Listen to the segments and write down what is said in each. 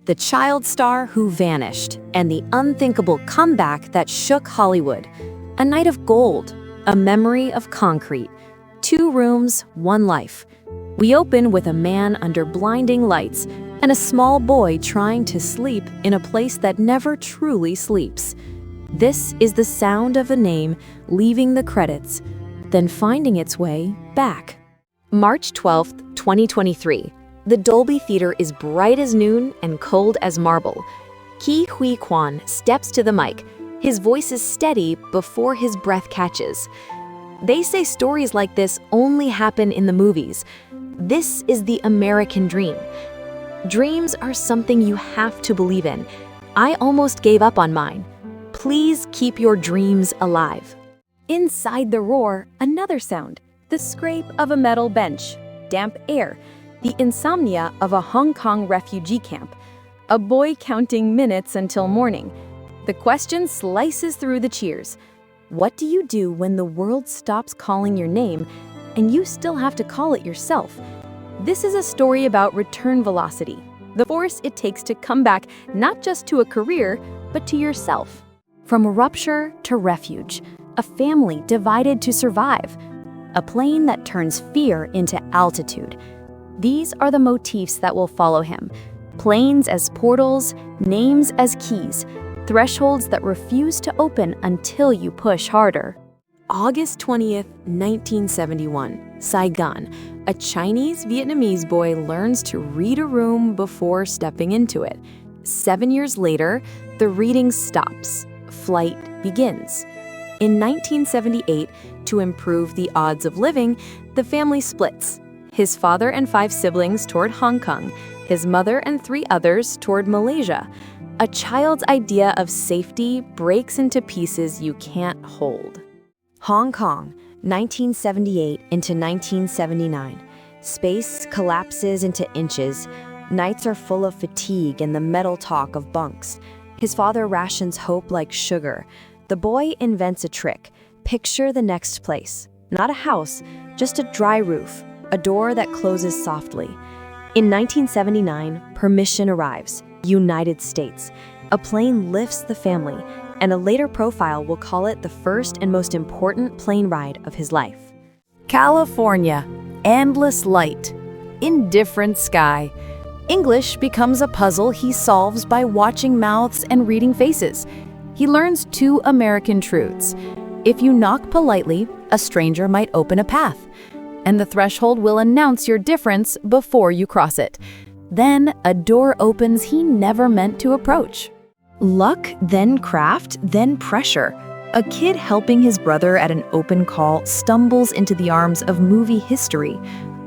the child star who vanished, and the unthinkable comeback that shook Hollywood. A night of gold, a memory of concrete. 2 rooms, 1 life. We open with a man under blinding lights and a small boy trying to sleep in a place that never truly sleeps. This is the sound of a name leaving the credits, then finding its way back. March 12th, 2023. The Dolby Theater is bright as noon and cold as marble. Huy Quan steps to the mic. His voice is steady before his breath catches. They say stories like this only happen in the movies. This is the American dream. Dreams are something you have to believe in. I almost gave up on mine. Please keep your dreams alive. Inside the roar, another sound. The scrape of a metal bench, damp air, the insomnia of a Hong Kong refugee camp, a boy counting minutes until morning. The question slices through the cheers. What do you do when the world stops calling your name and you still have to call it yourself? This is a story about return velocity, the force it takes to come back not just to a career, but to yourself. From rupture to refuge, a family divided to survive, a plane that turns fear into altitude. These are the motifs that will follow him. Planes as portals, names as keys, thresholds that refuse to open until you push harder. August 20th, 1971, Saigon. A Chinese-Vietnamese boy learns to read a room before stepping into it. 7 years later, the reading stops. Flight begins. In 1978, to improve the odds of living, the family splits. His father and 5 siblings toward Hong Kong, his mother and 3 others toward Malaysia. A child's idea of safety breaks into pieces you can't hold. Hong Kong, 1978 into 1979. Space collapses into inches. Nights are full of fatigue and the metal talk of bunks. His father rations hope like sugar. The boy invents a trick. Picture the next place. Not a house, just a dry roof, a door that closes softly. In 1979, permission arrives. United States. A plane lifts the family, and a later profile will call it the first and most important plane ride of his life. California. Endless light. Indifferent sky. English becomes a puzzle he solves by watching mouths and reading faces. He learns 2 American truths. If you knock politely, a stranger might open a path, and the threshold will announce your difference before you cross it. Then a door opens he never meant to approach. Luck, then craft, then pressure. A kid helping his brother at an open call stumbles into the arms of movie history.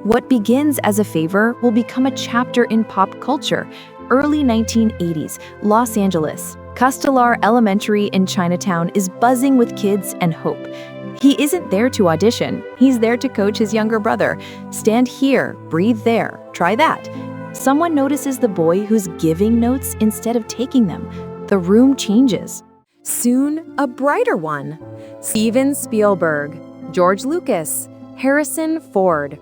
What begins as a favor will become a chapter in pop culture. Early 1980s, Los Angeles. Castelar Elementary in Chinatown is buzzing with kids and hope. He isn't there to audition. He's there to coach his younger brother. Stand here, breathe there, try that. Someone notices the boy who's giving notes instead of taking them. The room changes. Soon, a brighter one. Steven Spielberg, George Lucas, Harrison Ford.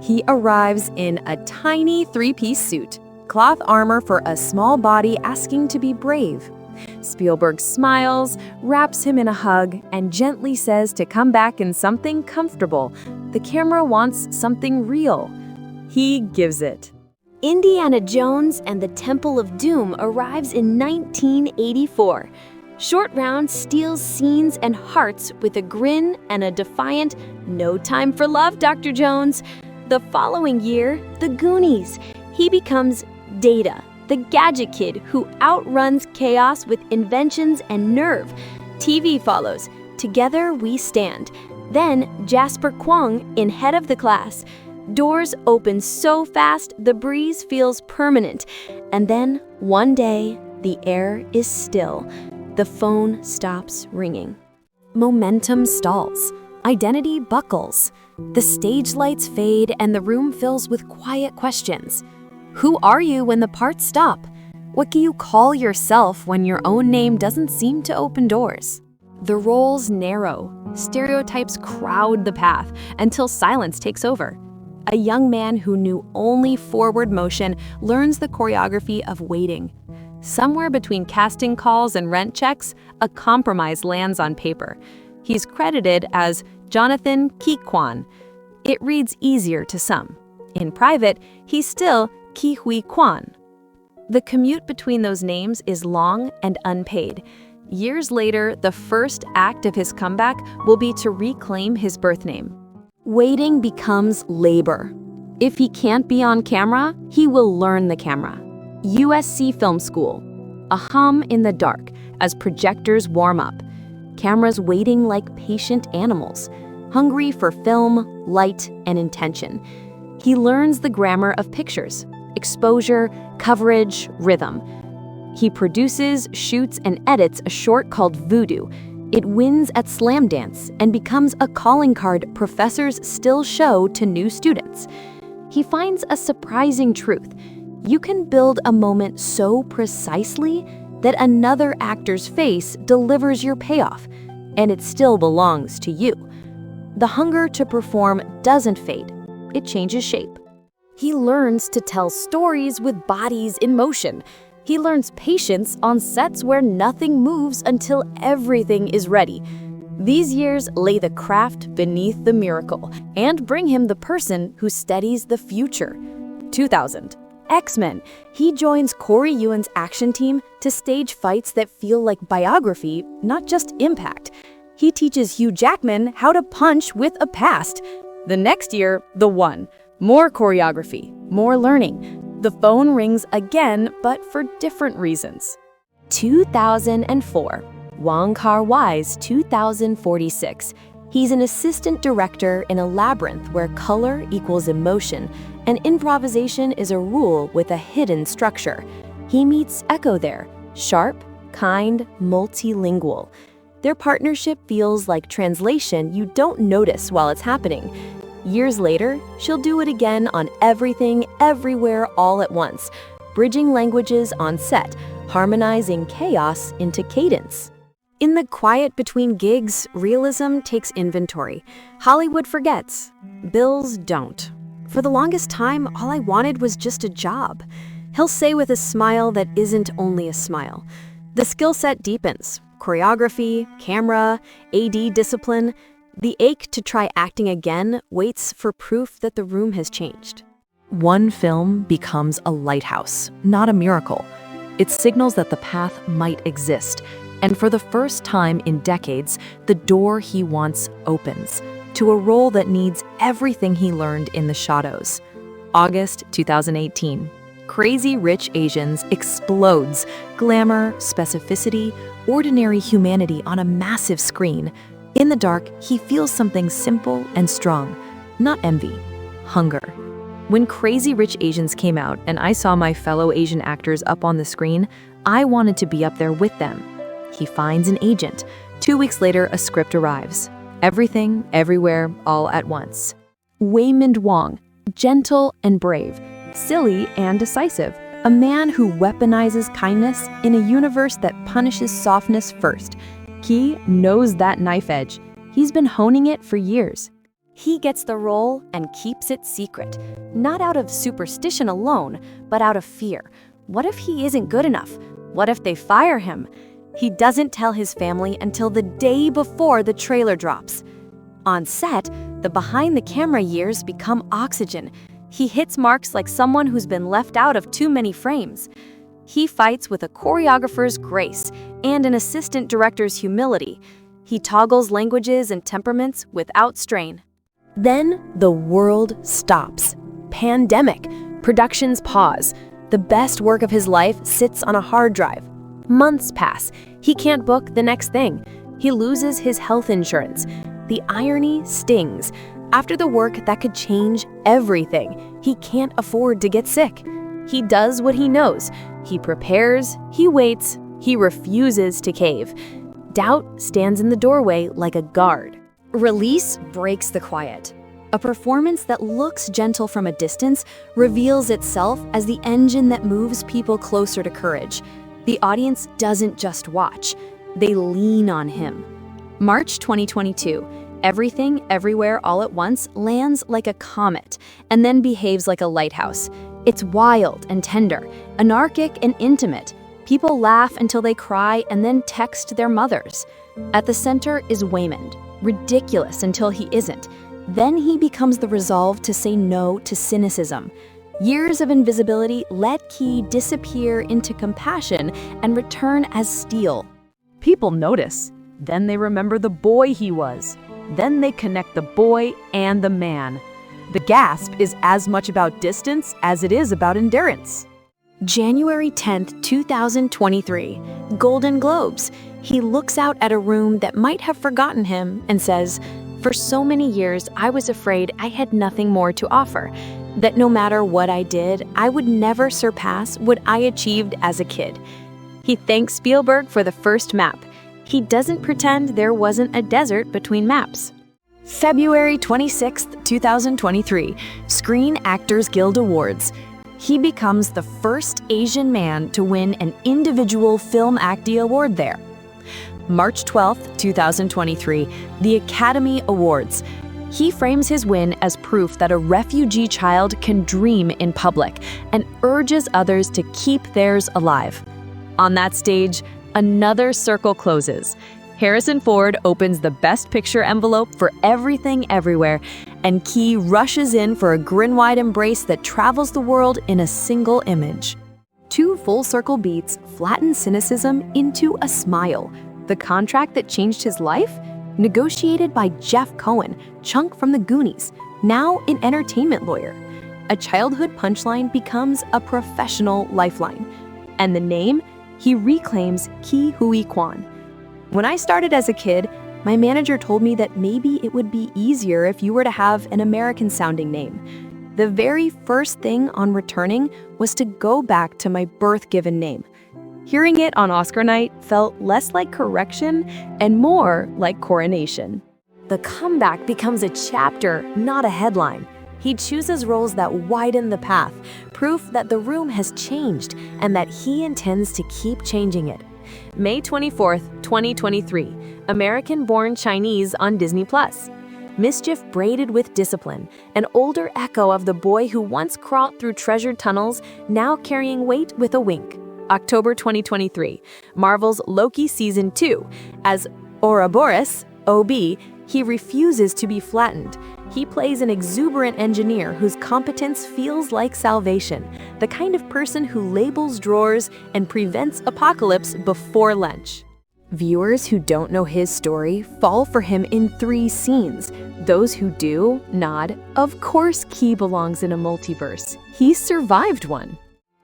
He arrives in a tiny 3-piece suit, cloth armor for a small body asking to be brave. Spielberg smiles, wraps him in a hug, and gently says to come back in something comfortable. The camera wants something real. He gives it. Indiana Jones and the Temple of Doom arrives in 1984. Short Round steals scenes and hearts with a grin and a defiant, "No time for love, Dr. Jones." The following year, The Goonies. He becomes Data, the gadget kid who outruns chaos with inventions and nerve. TV follows. Together We Stand. Then Jasper Kwong in Head of the Class. Doors open so fast, the breeze feels permanent. And then, one day, the air is still. The phone stops ringing. Momentum stalls. Identity buckles. The stage lights fade and the room fills with quiet questions. Who are you when the parts stop? What can you call yourself when your own name doesn't seem to open doors? The roles narrow. Stereotypes crowd the path until silence takes over. A young man who knew only forward motion learns the choreography of waiting. Somewhere between casting calls and rent checks, a compromise lands on paper. He's credited as Jonathan Huy Quan. It reads easier to some. In private, he's still Huy Quan. The commute between those names is long and unpaid. Years later, the first act of his comeback will be to reclaim his birth name. Waiting becomes labor. If he can't be on camera, he will learn the camera. USC Film School. A hum in the dark as projectors warm up. Cameras waiting like patient animals, hungry for film, light, and intention. He learns the grammar of pictures, exposure, coverage, rhythm. He produces, shoots, and edits a short called Voodoo. It wins at Slam Dance and becomes a calling card professors still show to new students. He finds a surprising truth. You can build a moment so precisely that another actor's face delivers your payoff, and it still belongs to you. The hunger to perform doesn't fade. It changes shape. He learns to tell stories with bodies in motion. He learns patience on sets where nothing moves until everything is ready. These years lay the craft beneath the miracle and bring him the person who steadies the future. 2000. X-Men. He joins Corey Ewan's action team to stage fights that feel like biography, not just impact. He teaches Hugh Jackman how to punch with a past. The next year, The One. More choreography, more learning. The phone rings again, but for different reasons. 2004. Wong Kar-wai's 2046. He's an assistant director in a labyrinth where color equals emotion, and improvisation is a rule with a hidden structure. He meets Echo there, sharp, kind, multilingual. Their partnership feels like translation you don't notice while it's happening. Years later, she'll do it again on Everything, Everywhere, All at Once, bridging languages on set, harmonizing chaos into cadence. In the quiet between gigs, realism takes inventory. Hollywood forgets. Bills don't. For the longest time, all I wanted was just a job. He'll say with a smile that isn't only a smile. The skill set deepens. Choreography, camera, AD discipline. The ache to try acting again waits for proof that the room has changed. One film becomes a lighthouse, not a miracle. It signals that the path might exist. And for the first time in decades, the door he wants opens to a role that needs everything he learned in the shadows. August 2018. Crazy Rich Asians explodes. Glamour, specificity, ordinary humanity on a massive screen. In the dark, he feels something simple and strong, not envy, hunger. When Crazy Rich Asians came out and I saw my fellow Asian actors up on the screen, I wanted to be up there with them. He finds an agent. 2 weeks later, a script arrives. Everything, Everywhere, All at Once. Waymond Wong, gentle and brave, silly and decisive, a man who weaponizes kindness in a universe that punishes softness first. He knows that knife edge. He's been honing it for years. He gets the role and keeps it secret, not out of superstition alone, but out of fear. What if he isn't good enough? What if they fire him? He doesn't tell his family until the day before the trailer drops. On set, the behind-the-camera years become oxygen. He hits marks like someone who's been left out of too many frames. He fights with a choreographer's grace and an assistant director's humility. He toggles languages and temperaments without strain. Then the world stops. Pandemic. Productions pause. The best work of his life sits on a hard drive. Months pass. He can't book the next thing. He loses his health insurance. The irony stings. After the work that could change everything, he can't afford to get sick. He does what he knows. He prepares, he waits, he refuses to cave. Doubt stands in the doorway like a guard. Release breaks the quiet. A performance that looks gentle from a distance reveals itself as the engine that moves people closer to courage. The audience doesn't just watch, they lean on him. March 2022, Everything, everywhere, all at once lands like a comet and then behaves like a lighthouse. It's wild and tender, anarchic and intimate. People laugh until they cry and then text their mothers. At the center is Waymond, ridiculous until he isn't. Then he becomes the resolve to say no to cynicism. Years of invisibility let Key disappear into compassion and return as steel. People notice. Then they remember the boy he was. Then they connect the boy and the man. The gasp is as much about distance as it is about endurance. January 10th, 2023, Golden Globes. He looks out at a room that might have forgotten him and says, "For so many years, I was afraid I had nothing more to offer, that no matter what I did, I would never surpass what I achieved as a kid." He thanks Spielberg for the first map. He doesn't pretend there wasn't a desert between maps. February 26th, 2023, Screen Actors Guild Awards. He becomes the first Asian man to win an individual Film Actie Award there. March 12th, 2023, the Academy Awards. He frames his win as proof that a refugee child can dream in public and urges others to keep theirs alive. On that stage, another circle closes. Harrison Ford opens the Best Picture envelope for Everything Everywhere, and Key rushes in for a grin-wide embrace that travels the world in a single image. Two full-circle beats flatten cynicism into a smile. The contract that changed his life? Negotiated by Jeff Cohen, Chunk from the Goonies, now an entertainment lawyer. A childhood punchline becomes a professional lifeline. And the name? He reclaims Huy Quan. When I started as a kid, my manager told me that maybe it would be easier if you were to have an American-sounding name. The very first thing on returning was to go back to my birth-given name. Hearing it on Oscar night felt less like correction and more like coronation. The comeback becomes a chapter, not a headline. He chooses roles that widen the path, proof that the room has changed and that he intends to keep changing it. May 24th, 2023, American-born Chinese on Disney+. Mischief braided with discipline, an older echo of the boy who once crawled through treasured tunnels, now carrying weight with a wink. October 2023, Marvel's Loki Season 2. As Ouroboros, OB, he refuses to be flattened. He plays an exuberant engineer whose competence feels like salvation, the kind of person who labels drawers and prevents apocalypse before lunch. Viewers who don't know his story fall for him in 3 scenes. Those who do nod. Of course Key belongs in a multiverse. He survived one.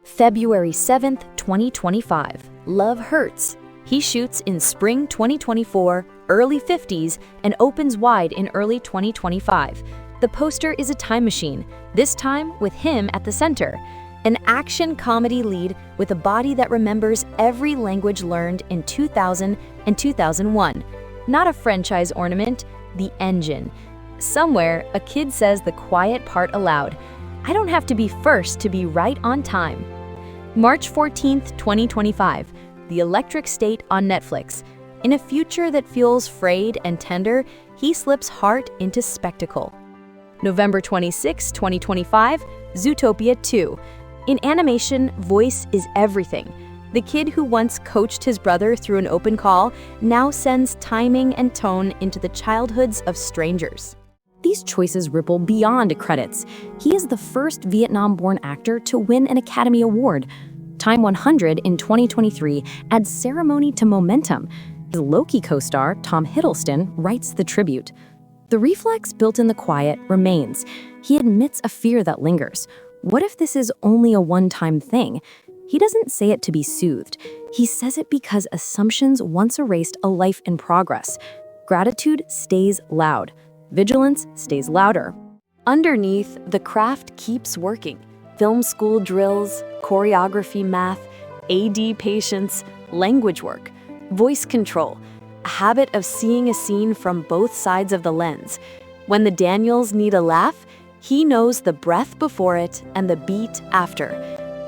February 7th, 2025, Love Hurts. He shoots in spring 2024, early 50s, and opens wide in early 2025. The poster is a time machine, this time with him at the center. An action comedy lead with a body that remembers every language learned in 2000 and 2001. Not a franchise ornament, the engine. Somewhere, a kid says the quiet part aloud. I don't have to be first to be right on time. March 14th, 2025, The Electric State on Netflix. In a future that feels frayed and tender, he slips heart into spectacle. November 26, 2025, Zootopia 2. In animation, voice is everything. The kid who once coached his brother through an open call now sends timing and tone into the childhoods of strangers. These choices ripple beyond credits. He is the first Vietnam-born actor to win an Academy Award. Time 100 in 2023 adds ceremony to momentum. His Loki co-star, Tom Hiddleston, writes the tribute. The reflex built in the quiet remains. He admits a fear that lingers. What if this is only a one-time thing? He doesn't say it to be soothed. He says it because assumptions once erased a life in progress. Gratitude stays loud. Vigilance stays louder. Underneath, the craft keeps working. Film school drills, choreography math, AD patience, language work, voice control, a habit of seeing a scene from both sides of the lens. When the Daniels need a laugh, he knows the breath before it and the beat after.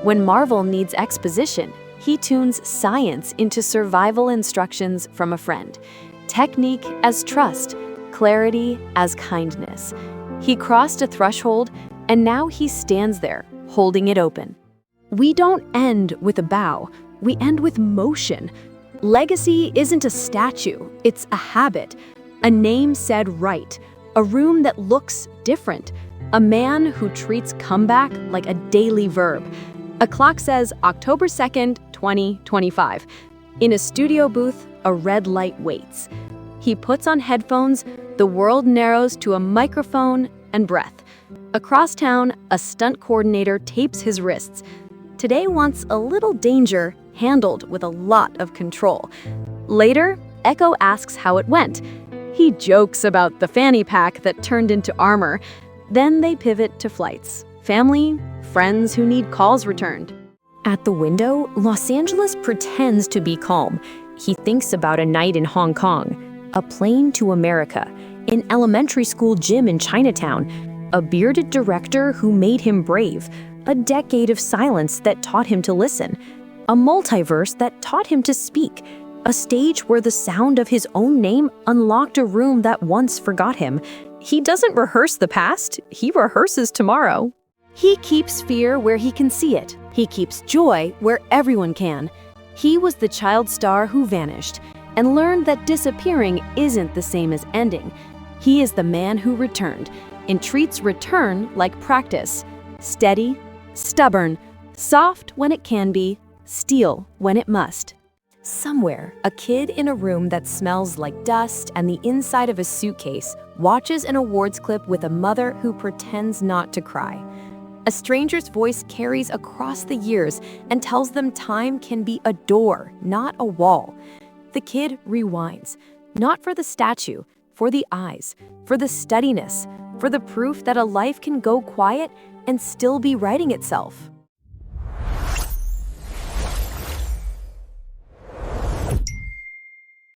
When Marvel needs exposition, he tunes science into survival instructions from a friend. Technique as trust, clarity as kindness. He crossed a threshold, and now he stands there, holding it open. We don't end with a bow, we end with motion. Legacy isn't a statue, it's a habit. A name said right, a room that looks different, a man who treats comeback like a daily verb. A clock says October 2nd, 2025. In a studio booth, a red light waits. He puts on headphones, the world narrows to a microphone and breath. Across town, a stunt coordinator tapes his wrists. Today wants a little danger, handled with a lot of control. Later, Echo asks how it went. He jokes about the fanny pack that turned into armor. Then they pivot to flights. Family, friends who need calls returned. At the window, Los Angeles pretends to be calm. He thinks about a night in Hong Kong, a plane to America, an elementary school gym in Chinatown, a bearded director who made him brave, a decade of silence that taught him to listen, a multiverse that taught him to speak, a stage where the sound of his own name unlocked a room that once forgot him. He doesn't rehearse the past, he rehearses tomorrow. He keeps fear where he can see it. He keeps joy where everyone can. He was the child star who vanished and learned that disappearing isn't the same as ending. He is the man who returned and treats return like practice. Steady, stubborn, soft when it can be, steel when it must. Somewhere, a kid in a room that smells like dust and the inside of a suitcase watches an awards clip with a mother who pretends not to cry. A stranger's voice carries across the years and tells them time can be a door, not a wall. The kid rewinds, not for the statue, for the eyes, for the steadiness, for the proof that a life can go quiet and still be writing itself.